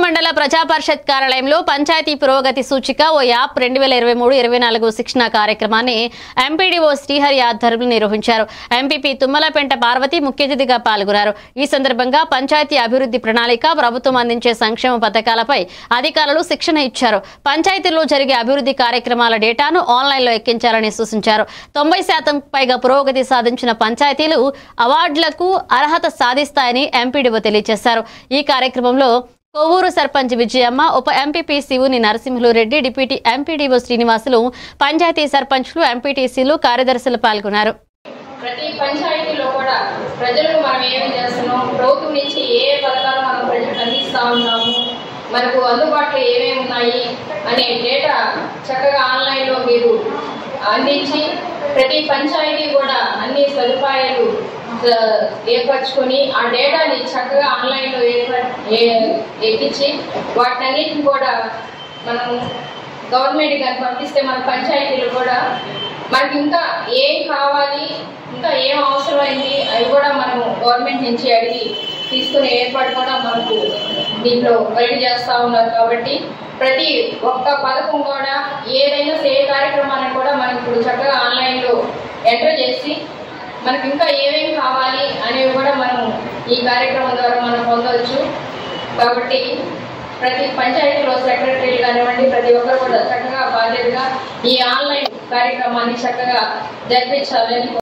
మండల ప్రజా పరిషత్ కార్యాలయంలో పంచాయతీ పురోగతి సూచిక ఓ యాప్ 2023-24 శిక్షణ కార్యక్రమాన్ని ఎంపీడీఓ శ్రీహరి ఆధ్వర్యంలో నిర్వహించారు. ఎంపీపీ తుమ్మలపెంట పార్వతి ముఖ్య అతిథిగా పాల్గొన్నారు. ఈ సందర్భంగా పంచాయతీ అభివృద్ధి ప్రణాళిక, ప్రభుత్వం అందించే సంక్షేమ పథకాలపై అధికారులు శిక్షణ ఇచ్చారు. పంచాయతీల్లో జరిగే అభివృద్ధి కార్యక్రమాల డేటాను ఆన్లైన్లో ఎక్కించాలని సూచించారు. 90% పైగా పురోగతి సాధించిన పంచాయతీలు అవార్డులకు అర్హత సాధిస్తాయని ఎంపీడీఓ తెలియజేశారు. ఈ కార్యక్రమంలో కొవ్వూరు సర్పంచ్ విజయమ్మ, ఉప ఎంపీపీ శివుని నరసింహులు రెడ్డి, డిప్యూటీ ఎంపీడీఓ శ్రీనివాసులు, పంచాయతీ సర్పంచ్లు, ఎంపీటీసీలు, కార్యదర్శులు పాల్గొన్నారు. ప్రతి పంచాయతీలో కూడా ప్రజలకు మనం ఏమి చేస్తున్నాం, ప్రభుత్వం నుంచి ఏ పథకాలు మనం ప్రజలకు అందిస్తా ఉన్నాము, మనకు అందుబాటులో ఏమేమి ఉన్నాయి అనే డేటా చక్కగా ఆన్లైన్లో మీరు అందించి ప్రతి పంచాయతీ కూడా అన్ని సదుపాయాలు ఏర్పరచుకొని ఆ డేటాని చక్కగా ఆన్లైన్లో ఎక్కించి వాటినన్నిటిని కూడా మనం గవర్నమెంట్ కానీ పంపిస్తే మన పంచాయతీలు కూడా మనకి ఇంకా ఏం కావాలి, ఇంకా ఏం అవసరమైంది అవి కూడా మనము గవర్నమెంట్ నుంచి అడిగి తీసుకునే ఏర్పాటు కూడా మనకు దీంట్లో గైడ్ చేస్తూ ఉన్నారు. కాబట్టి ప్రతి ఒక్క పథకం కూడా ఏదైనా ఏ కార్యక్రమాన్ని కూడా మనం ఇప్పుడు చక్కగా ఆన్లైన్లో ఎంటర్ చేసి మనకి ఇంకా ఏమేమి కావాలి అనేవి కూడా మనం ఈ కార్యక్రమం ద్వారా మనం పొందవచ్చు. కాబట్టి ప్రతి పంచాయతీలో సెక్రటరీలు కానివ్వండి, ప్రతి ఒక్కరు కూడా చక్కగా బాధ్యతగా ఈ ఆన్లైన్ కార్యక్రమాన్ని చక్కగా జరిపించాలని